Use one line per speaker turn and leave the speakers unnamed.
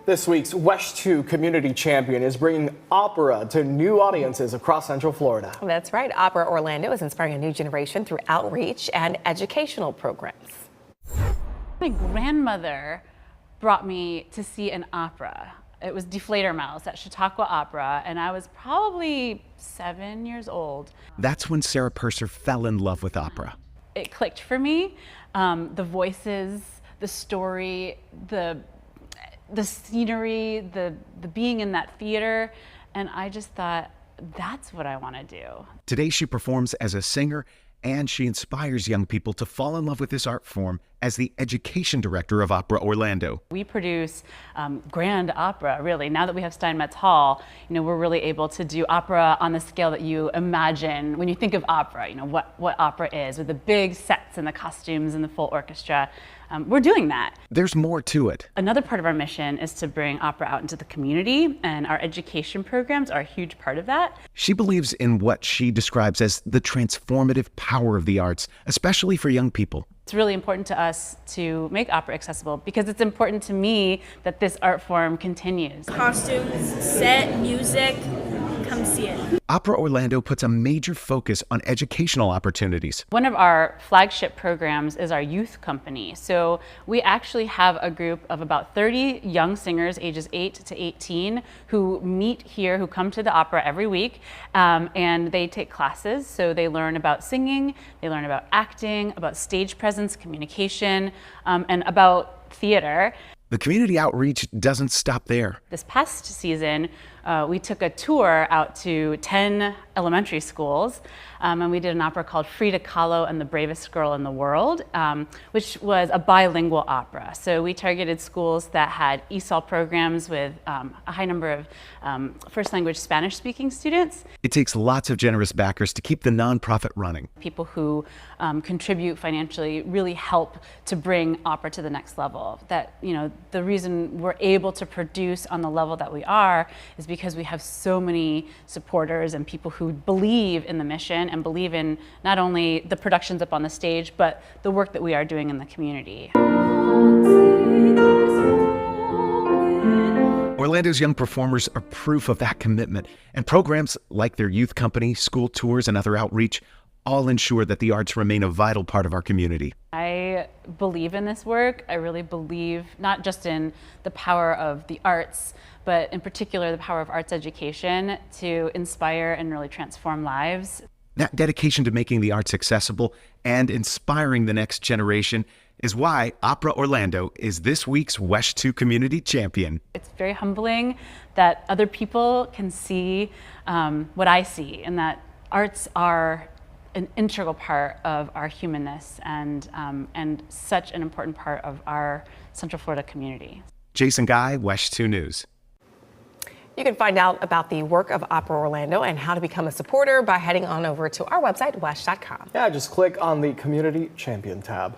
This week's WESH 2 Community Champion is bringing opera to new audiences across Central Florida.
That's right. Opera Orlando is inspiring a new generation through outreach and educational programs.
My grandmother brought me to see an opera. It was Deflator Mouse at Chautauqua Opera, and I was probably 7 years old.
That's when Sarah Purser fell in love with opera.
It clicked for me. The voices, the story, the scenery, the being in that theater, and I just thought, that's what I want to do.
Today she performs as a singer, and she inspires young people to fall in love with this art form as the education director of Opera Orlando.
We produce grand opera, really. Now that we have Steinmetz Hall, we're really able to do opera on the scale that you imagine when you think of opera, what opera is, with the big sets and the costumes and the full orchestra. We're doing that.
There's more to it.
Another part of our mission is to bring opera out into the community, and our education programs are a huge part of that.
She believes in what she describes as the transformative power of the arts, especially for young people.
It's really important to us to make opera accessible because it's important to me that this art form continues.
Costumes, set, music, come see it.
Opera Orlando puts a major focus on educational opportunities.
One of our flagship programs is our youth company. So we actually have a group of about 30 young singers ages 8 to 18 who meet here, who come to the opera every week, and they take classes. So they learn about singing, they learn about acting, about stage presence, communication, and about theater.
The community outreach doesn't stop there.
This past season, we took a tour out to 10 elementary schools, and we did an opera called Frida Kahlo and the Bravest Girl in the World, which was a bilingual opera. So we targeted schools that had ESOL programs with a high number of first language Spanish speaking students.
It takes lots of generous backers to keep the nonprofit running.
People who contribute financially really help to bring opera to the next level. That, the reason we're able to produce on the level that we are is because we have so many supporters and people who believe in the mission and believe in not only the productions up on the stage, but the work that we are doing in the community.
Orlando's young performers are proof of that commitment, and programs like their youth company, school tours, and other outreach all ensure that the arts remain a vital part of our community.
I believe in this work. I really believe not just in the power of the arts, but in particular the power of arts education to inspire and really transform lives.
That dedication to making the arts accessible and inspiring the next generation is why Opera Orlando is this week's WESH 2 Community Champion.
It's very humbling that other people can see what I see, and that arts are an integral part of our humanness and such an important part of our Central Florida community.
Jason Guy, WESH 2 News.
You can find out about the work of Opera Orlando and how to become a supporter by heading on over to our website, wesh.com.
Yeah, just click on the Community Champion tab.